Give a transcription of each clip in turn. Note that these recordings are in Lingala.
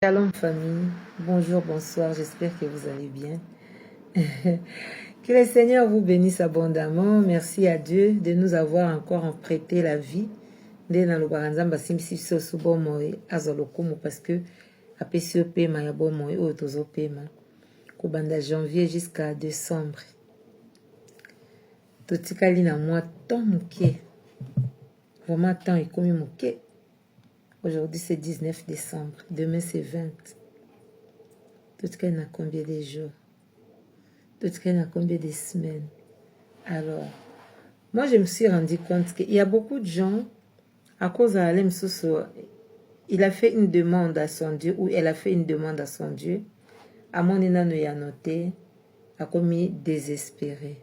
Shalom famille, bonjour, bonsoir, j'espère que vous allez bien. Que le Seigneur vous bénisse abondamment. Merci à Dieu de nous avoir encore prêté la vie. Parce que apesi opema ya bomoi oyo tozopema kobanda janvier jusqu'à décembre. Totikali na mois temps moke. Vraiment temps ekomi moke. Aujourd'hui c'est 19 décembre, demain c'est 20. Totikali na combien de jours? Totikali na combien de semaines? Alors, moi je me suis rendu compte qu'il y a beaucoup de gens, à cause de Alem Soso, il a fait une demande à son Dieu, ou elle a fait une demande à son Dieu. À mon énan y a noté, a commis désespéré.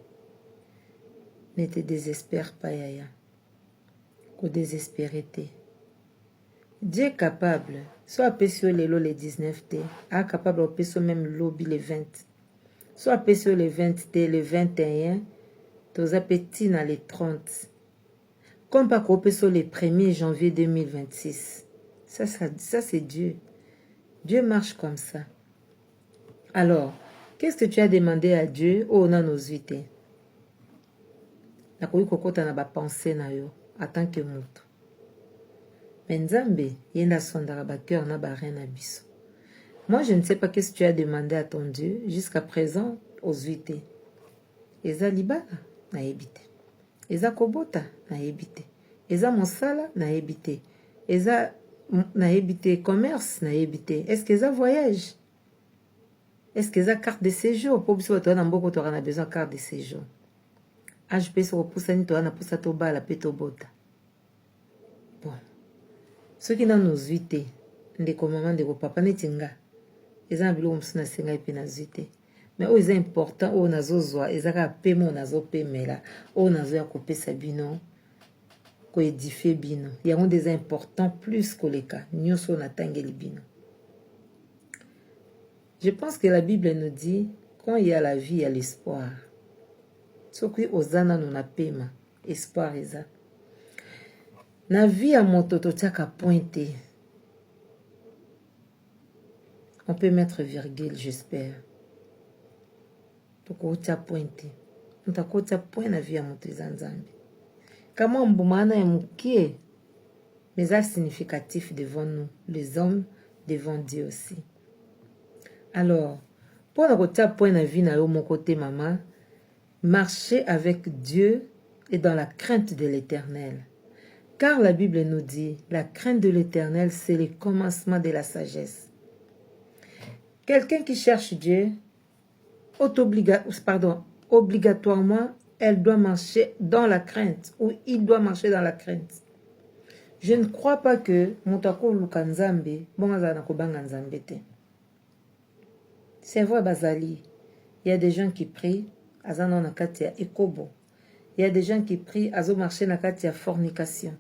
Ne te désespère pas, Yaya. Ko désespéré te. Dieu est capable, soit pécio le 19 te, a capable de pécio même lobby le 20. Soit pécio le 20 te, le 21, tos appétits dans les 30. Comme pas qu'on pécio le 1er janvier 2026. Ça c'est Dieu. Dieu marche comme ça. Alors, qu'est-ce que tu as demandé à Dieu? Oh, on a nos vités. La kokota na ba pensée na yo, en tant que moto. Mais Nzambe, yenda sondara ba cœur na ba reine abiso. Moi, je ne sais pas qu'est-ce que tu as demandé à ton Dieu jusqu'à présent aux vités. Eza libala na ebite. Eza kobota na ebite. Eza mosala na ebite. Eza na ebite commerce na ebite. Est-ce que eza voyage? Est-ce que eza carte de séjour? Pour biso to na mboko to na besoin carte de séjour. Je peux se repousser ni to na poussa to bala pe to bota. Bon. Ce qui dans nos vités, ndeko maman ndeko papa netinga. Eza bilo msuna senga ipe na zité. Mais o eza important o nazozwa ezaka pemo nazo pemela o nazo ya kopesa bino ko édifier bino. Il y a des importants plus que les cas. Nyoso na tangeli bino. Je pense que la Bible nous dit quand il y a la vie, il y a l'espoir. Soki ozana no na pema, espoir eza. Na vie à moto totiaka pointé. On peut mettre virgule, j'espère. Toko tia pointé. On t'a tia point na vie à moto zanzambi. Kama mbumana ya mukie, mais ça significatif devant nous, les hommes devant Dieu aussi. Alors, pour na tia point na vie na yo mon côté maman, marcher avec Dieu et dans la crainte de l'Éternel. Car la Bible nous dit, la crainte de l'Éternel, c'est le commencement de la sagesse. Quelqu'un qui cherche Dieu, obligatoirement, elle doit marcher dans la crainte, ou il doit marcher dans la crainte. Je ne crois pas que Moutako Lukanzambe, c'est vrai, Bazali. Il y a des gens qui prient, Azana Nakatia Ekobo. Il y a des gens qui prient, Azo marché Nakatia fornication.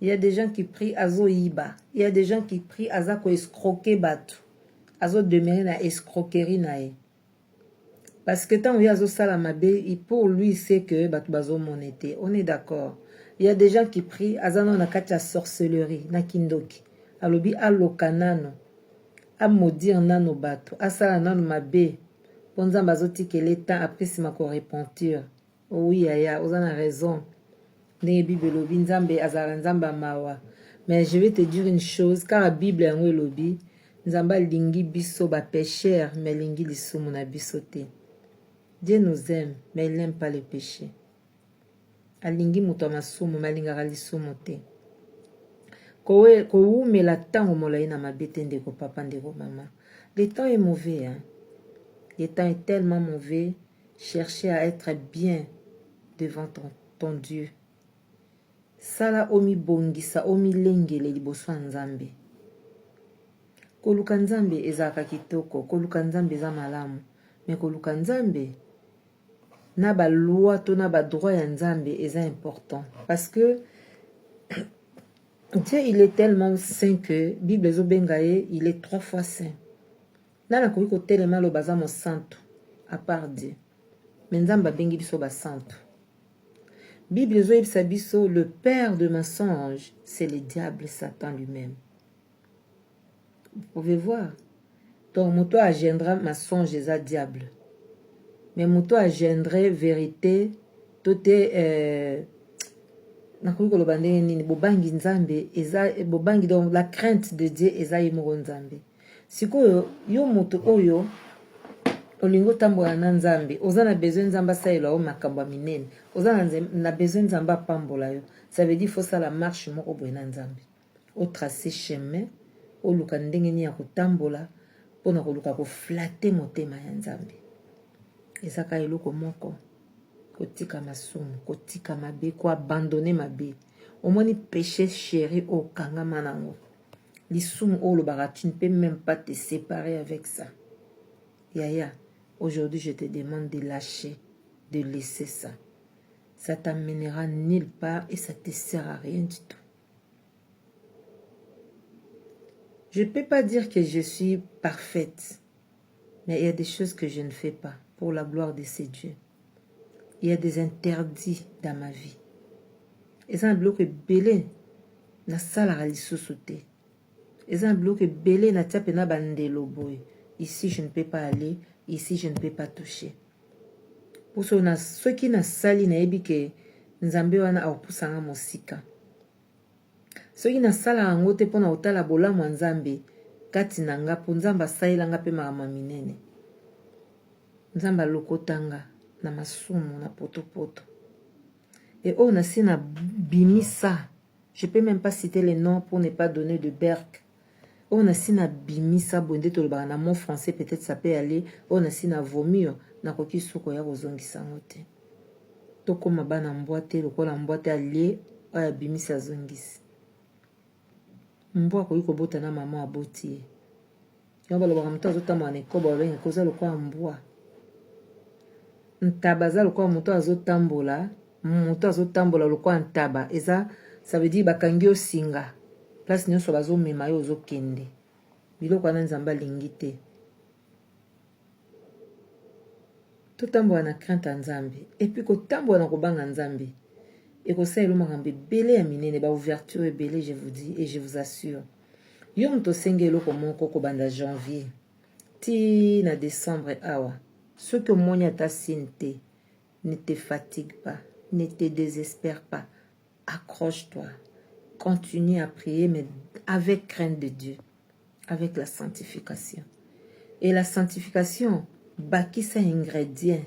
Il y a des gens qui prient, Azo Iba. Il y a des gens qui prient, Azako escroquer Batu. Azo demeurer na escroquerie nae. Parce que tant où il y a Azo Salamabe, pour lui, c'est que Batu Bazo monété. On est d'accord. Il y a des gens qui prient, Azana Nakatia sorcellerie, Nakindoki. Alobi Alokanano. A maudire nano Batu. Asala nano mabe. Ponza bazoti que l'état après si ma repentir. Oui, yaya, vous avez raison. Mais je vais te dire une chose, car la Bible est en lobby. Nzamba lingi biso ba pécheur, mais lingi lisumu na bisote. Dieu nous aime, mais il n'aime pas le péché. Alingi muto masumu, malinga lisumu te. Ko me la tango molai na mabete ndeko papa ndeko maman. Le temps est mauvais, hein. Le temps est tellement mauvais. Cherchez à être bien devant ton Dieu. Sala omi bongisa, omi lengele liboso nzambe. Koluka nzambe ezaka kitoko, koluka nzambe eza malamu. Mais koluka nzambe, na ba loi to na ba droit ya nzambe eza important. Parce que Dieu il est tellement saint que Bible ezobengaye, il est 3 fois saint. Nana koki kotelema lo baza mo santo à part Dieu. Mais nzambe bengi biso ba santo. Bible ezoyebisa biso le père de mensonge, c'est le diable Satan lui-même. Vous pouvez voir, Donc, moto agendra mensonge eza diable. Mais moto agendra vérité, tout est nakoki koloba ndenge nini bobangi nzambe eza bobangi donc la crainte de Dieu eza ye moko nzambe. Sikoyo yo moto oyo olingo otambola na nzambe oza na besoin nzambe asalela yo makambo ya minene oza na besoin nzambe apambola yo. Ça veut dire faut ça la marche moko boye na nzambe otracer chemin oluka ndenge nini ya kotambola mpona koluka koflate motema ya nzambe. Ezaka eloko moko kotika masumu kotika mabe koabandone mabe omoni péché chéri okangama nango lisumu olobaka tu ne peux même pas te séparer avec ça. Yaya, aujourd'hui je te demande de lâcher, de laisser ça. Ça t'amènera nulle part et ça te sert à rien du tout. Je ne peux pas dire que je suis parfaite, mais il y a des choses que je ne fais pas pour la gloire de ces dieux. Il y a des interdits dans ma vie. Et c'est un bloc belé na salara lisusu te. Et c'est un bloc belé na tiapena bandelo boy. Ici je ne peux pas aller, ici je ne peux pas toucher. Pour ceux qui na sali na ebi ke nzambe wana akupusanga mosika. Ceux qui na sala yango te pona otala bolamu nzambe kati na nga po nzamba sailanga pe makama minene. Nzamba lokotanga na masumu na poto. Et on a si na bimisa. Je peux même pas citer les noms pour ne pas donner de berk. On a si na bimisa bonde to le na mot français peut-être ça peut aller. On a si na vomir na koki suko ya kozongisa ngote. To koma bana mboite lokola mboite allié aya bimisa zongisi. Mbwa ko yiko bota na mama aboti. Yo baloba mto azotama na ekoba olenga koza lokola mbwa. Ntabaza lokola moto azotambola lokola ntaba eza ça veut dire bakangi osinga place nyonso bazomema yo ozokende biloko wana nzambe alingi te. Totambola na crainte ya nzambe et puis kotambola na kobanga nzambe ekosalela makambo ebele ya minene baouverture ebele je vous dis et je vous assure yo moto osengi eloko moko kobanda janvier ti na décembre awa soki omoni ata sine te ne te fatigue pas, ne te désespère pas, accroche-toi, continue à prier mais avec crainte de Dieu, avec la sanctification. Et la sanctification baki sa ingrédient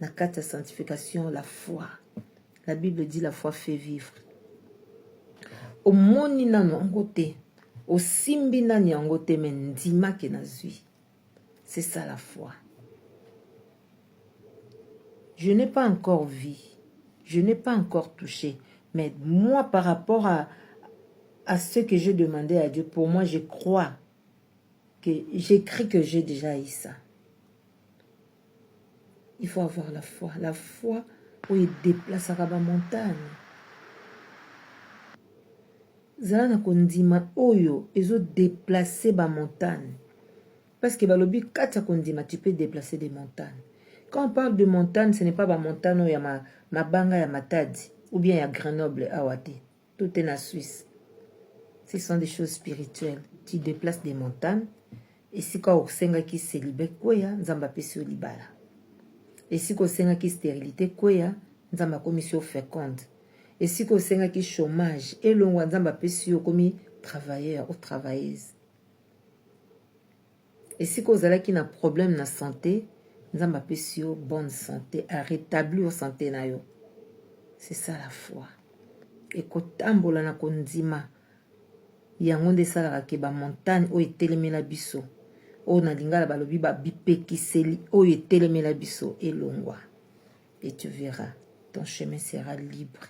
na kati ya sanctification la foi. La Bible dit la foi fait vivre. Omoni nano yango te, osimbi nani yango te me ndima ke nazwi. C'est ça la foi. Je n'ai pas encore vu, je n'ai pas encore touché, mais moi par rapport à ce que j'ai demandé à Dieu, pour moi je crois que j'écris que j'ai déjà eu ça. Il faut avoir la foi où il déplace à la montagne. Zana kondima oyo ezo déplacer ba montagne. Parce que balobi kata kondima tu peux déplacer des montagnes. Quand on parle de montagne, ce n'est pas la montagne où il y a ma banga ya Matadi ou bien il y a Grenoble à Ouate. Tout est en Suisse. Ce sont des choses spirituelles. Tu déplaces des montagnes. Et si quand on senga qui célibé koya, nzamba pesi libala. Et si on senga qui stérilité koya, nzamba commission féconde. Et si on senga qui chômage, et l'on nzamba pesi comme travailleur ou travailleuse. Et si on a qui na problème na santé, nzamba pesi yo bonne santé, à rétablir santé na yo. C'est ça la foi. Et kotambola na kondima yango nde salaka ke ba montagne o etelemela biso. O na lingala balobi ba bipekiseli o etelemela biso elongwa. Et tu verras, ton chemin sera libre.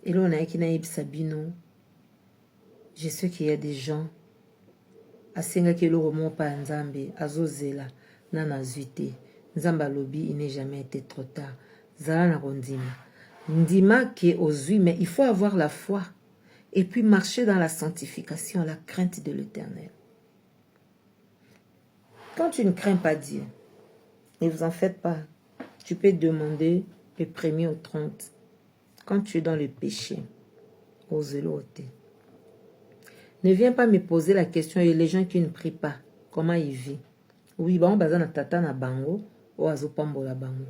Et là on a ekina yebisa bino. Je sais qu'il y a des gens asenga ke lo romo pa nzambe azozela na nazuite. Nzamba lobi il n'est jamais été trop tard. Zala na kondima. Ndima qui est aux yeux, mais il faut avoir la foi et puis marcher dans la sanctification, la crainte de l'Éternel. Quand tu ne crains pas Dieu, ne vous en faites pas, tu peux demander le 1er au 30. Quand tu es dans le péché, ose-le ôter. Ne viens pas me poser la question, et les gens qui ne prient pas, comment ils vivent? Oui, bon, bazana tata na bango, o azopambola bango.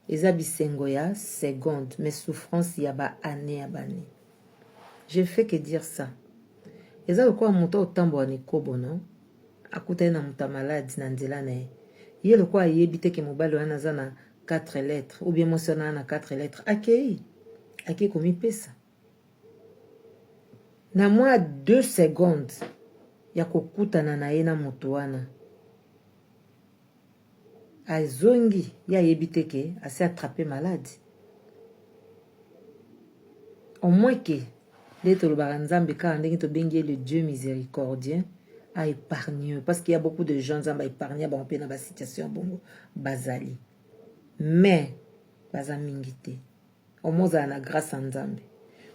Eza bisengo ya seconde, mais souffrance ya ba année ya bane. Je fais que dire ça. Eza lokwa moto otambola ni kobo, non? Akuta na muta malade na nzela na ye. Ye lokwa yebi te ke mobali wana aza na 4 lettres, ou bien mwasi wana na 4 lettres. Akei komipesa. Na mwa 2 secondes ya kokutana na ye na moto wana. Azongi ya yebi te ke ase attrapé malade. Au moins que d'être le baranzambe car ndenge to bengi le Dieu miséricordieux a épargné parce qu'il y a beaucoup de gens zamba épargné ba on na ba situation bongo bazali. Mais bazamingité. Au moins na grâce en Nzambe.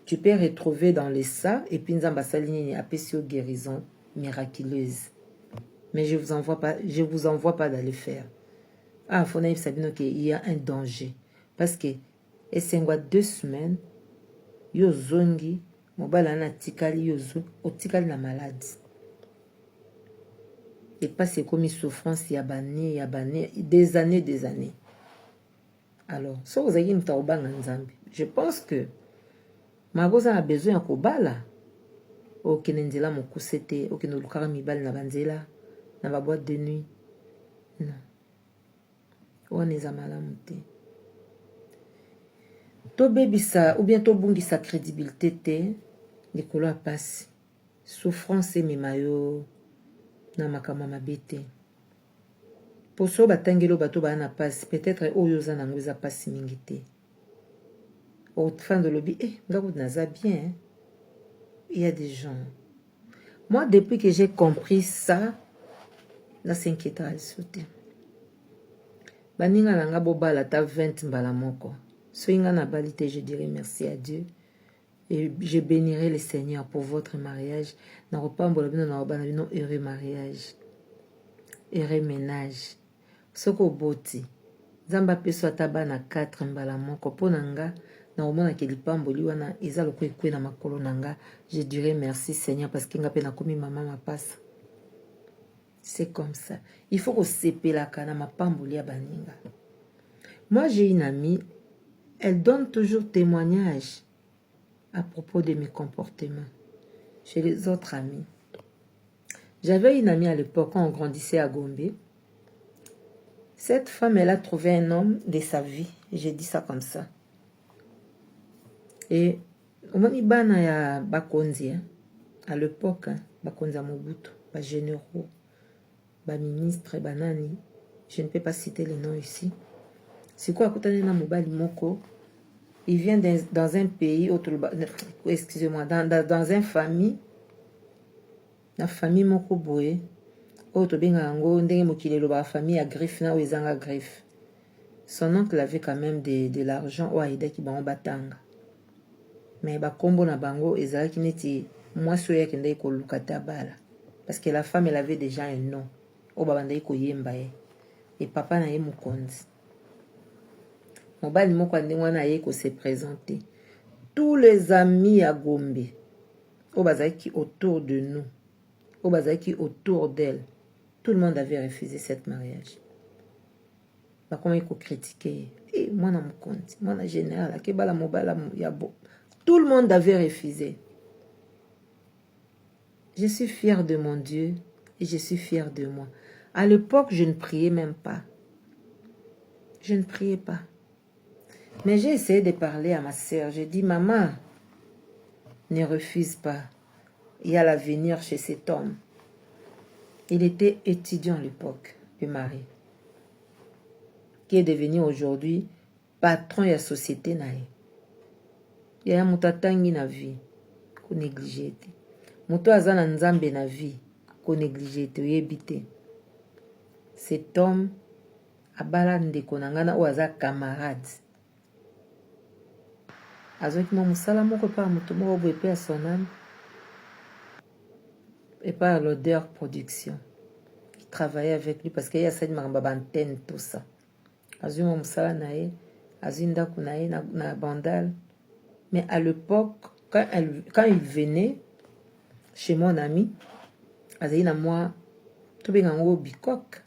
Tu peux retrouver dans les ça et puis Nzamba saline apesio guérison miraculeuse. Mais je vous envoie pas d'aller faire. Ah, faut naïf sabino qu'il y a un danger parce que et c'est 2 semaines yo zongi mobala na tikali yozo otikali na malade. Et pas c'est comme une souffrance yabane des années. Alors, so vous avez une taobanga nzambi. Je pense que magoza a besoin ya kobala. Okenenzela mokusete, okenolukara mibali na banzela, na ba boîte de nuit. Non. On est malamu te. To bebisa ou bien to bungisa crédibilité te likolo ya pasi. Souffrance emema yo na makama mabe te. Poso batangelo bato ba na pasi, peut-être oyo za nango eza pasi mingi te. Au fin de lobby, ngabo naza bien. Hein? Il y a des gens. Moi, depuis que j'ai compris ça, là s'inquiète à sauter. Baninga nanga bobala ta 20 mbala moko. So inga na balite, je dirais merci à Dieu. Et je bénirai le Seigneur pour votre mariage. Na repambola bino na obana bino heureux mariage. Heureux ménage. Soko boti. Zamba peso ataba na 4 mbala moko ponanga na omona ke lipamboli wana eza loko ekwe na makolo nanga. Je dirais merci Seigneur parce que nga pe na komi maman ma passe. C'est comme ça. Il faut que sepelaka na mapamboli ya baninga. Moi j'ai une amie, elle donne toujours témoignage à propos de mes comportements chez les autres amis. J'avais une amie à l'époque quand on grandissait à Gombe. Cette femme, elle a trouvé un homme de sa vie. J'ai dit ça comme ça. Et au Manibana, il y a Bakonzi. À l'époque, Bakonzi Mobutu, pas généraux, pas ministre, banani. Je ne peux pas citer les noms ici. C'est quoi, Koutanena Mobali Moko? Il vient dans un pays, excusez-moi, dans une famille, la famille Moko Boé. Autre benga ngo ndenge mokile lo ba famille à griffe na wezanga griffe. Son oncle avait quand même de l'argent ou aida ki bango batanga. Mais ba kombo na bango ezalaki neti mwasi oyo akendaki koluka ta bala parce que la femme elle avait déjà un nom o babandaki koyemba ye et papa na ye mokonzi. Mobali moko ndenge wana aye ko se présenter. Tous les amis à Gombe o bazaki autour de nous, o bazaki autour d'elle. Tout le monde avait refusé cette mariage. Bah, comment il faut critiquer? Et moi, dans mon compte, moi, dans général, tout le monde avait refusé. Je suis fière de mon Dieu et je suis fière de moi. À l'époque, je ne priais même pas. Je ne priais pas. Mais j'ai essayé de parler à ma sœur. J'ai dit, maman, ne refuse pas. Il y a l'avenir chez cet homme. Il était étudiant à l'époque, le mari, qui est devenu aujourd'hui patron de la société. Il y a un mutatangi na vie, qu'on néglige. Muto azana nzambe na vie, qu'on néglige, yebite. Cet homme, abala ndeko nangana ou aza camarade. Azoki mo musala moko pa muto mo boye pe son âme. Et par l'odeur production. Qui travaillait avec lui parce qu'il y a cette antenne, tout ça. Azui mon musala nae, azui ndaku nae na bandal. Mais à l'époque, quand il venait, chez mon ami. Azali na moi, tout bien en bicoque.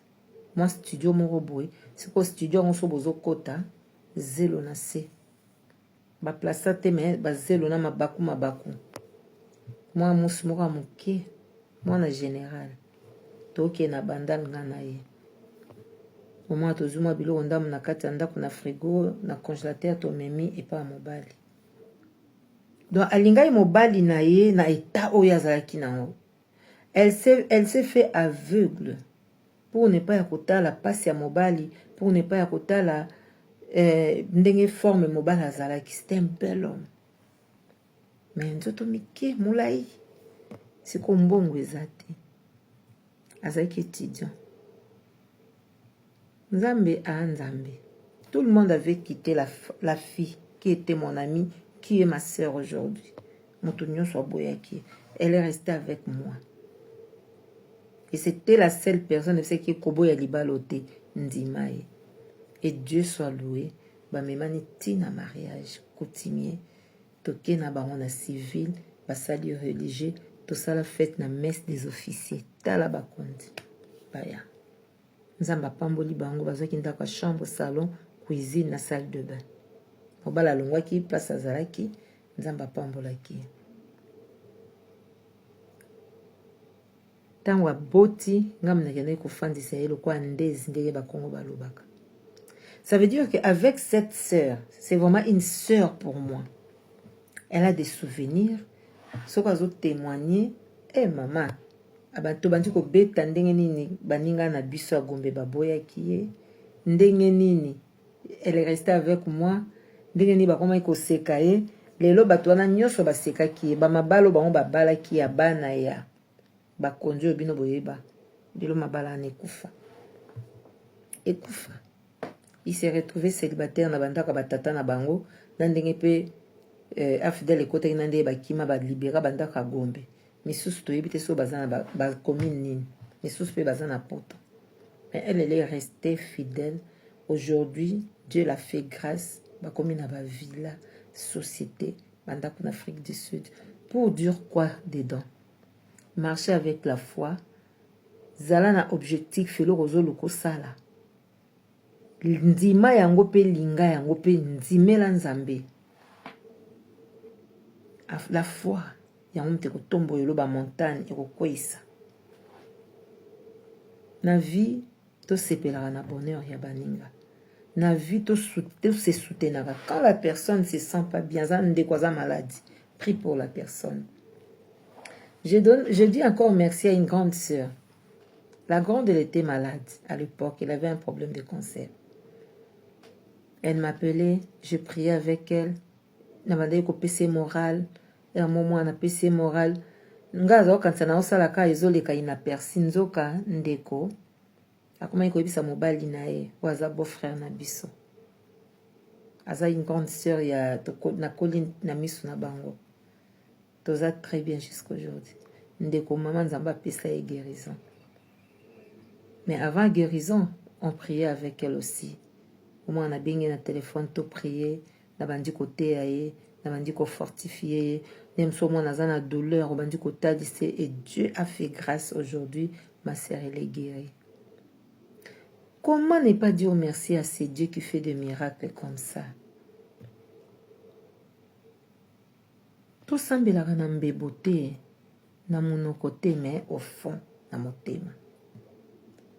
Moi, studio mon robot. C'est quoi studio on se bozo kota. Zelo na se. Ba place te mais ba zelo na mabaku. Moi, mousmoura mouké. Moi, na général. Toke na bandal ngana ye. Au moins, tozuma bilo ondam na kati andako na frigo, na congélateur to memi et pas mobali. Donc, alingai mobali na ye na état oyo azalaki nango. Elle s'est fait aveugle pour ne pas écouter la passe à mobali, pour ne pas écouter la ndenge forme mobali azalaki. C'était un bel homme. Mais nzoto mike moulai. C'est comme bongo ezate. Azalaki étudiant. Nzambe a Nzambe. Tout le monde avait quitté la fille qui était mon amie, qui est ma sœur aujourd'hui. Motonio Soboyaki. Elle est restée avec moi. Et c'était la seule personne qui est Kobo Yalibalote Ndimae. Et Dieu soit loué. Bamemani tina mariage coutumier. Toké na barona civil. Basali religieux. Tout ça la fête na messe des officiers. Tala bakondi. Baya. Nzamba pamboli bango bazaki ndako chambre, salon, cuisine na salle de bain. Obala longwaki place azalaki. Nzamba pambolaki. Tango aboti ngam na kende kofandisa ye lokwa ndezi ndenge bakongo balobaka. Ça veut dire qu'avec cette sœur, c'est vraiment une sœur pour moi. Elle a des souvenirs. Ce qu'elle a témoigné, maman, abantu bandi ko beta ndenge nini baninga na biso ya Gombe baboya kiye. Ndenge nini elle est restée avec moi. Ndenge nini bakoma ko seka ye. Lelo bato wana nyonso baseka kiye. Ba mabalo bango babala kiya bana ya. Bakonzi obino boyeba. Lelo mabala na ekufa. Ekufa. Il s'est retrouvé célibataire na bandaka batata na bango. Ndenge pe afidèle ekota nande bakima ba libéra bandaka Gombe. Misusu toyebi te so bazana ba commune nini. Misusu pe bazana poto. Mais elle est restée fidèle. Aujourd'hui, Dieu l'a fait grâce. Ba commune ba villa, société, bandako en Afrique du Sud. Pour dire quoi dedans? Marcher avec la foi. Zala na objectif felo rozo loko sala. Ndima yango pe linga yango pe ndimela Nzambe. La foi yango mte kotombo yolo ba montagne ekokwisa. Na vie to sepelaka na bonheur ya baninga. Na vie to se soutenaka. Quand la personne se sent pas bien, ça ndeko za maladie, prie pour la personne. Je dis encore merci à une grande sœur. La grande, elle était malade à l'époque, elle avait un problème de cancer. Elle m'appelait, je priais avec elle. Elle m'a dit que PC moral, et à un moment, on a PC moral. Ngazo quand ça n'a pas la cas, ils ont les cas inaperçus, nzoka ndeko. A comment il sa mobile nae, waza beau frère na biso. Aza une grande sœur, il y a na colline na misu na bango. Toza très bien jusqu'aujourd'hui. Ndeko maman nzamba pesa et guérison. Mais avant guérison, on priait avec elle aussi. Au moins on a bien un téléphone tout prier, na bandi côté aye, na bandi ko fortifier, même si on a une douleur, on bandi côté et Dieu a fait grâce aujourd'hui, ma sœur elle est guérie. Comment ne pas dire merci à ce Dieu qui fait des miracles comme ça? Tout semble la ranambe beauté, na mon côté, mais au fond, na mon thème.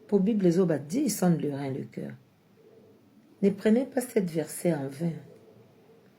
Pour Bible, les autres disent, ils sont le rein le cœur. Ne prenez pas cette verset en vain.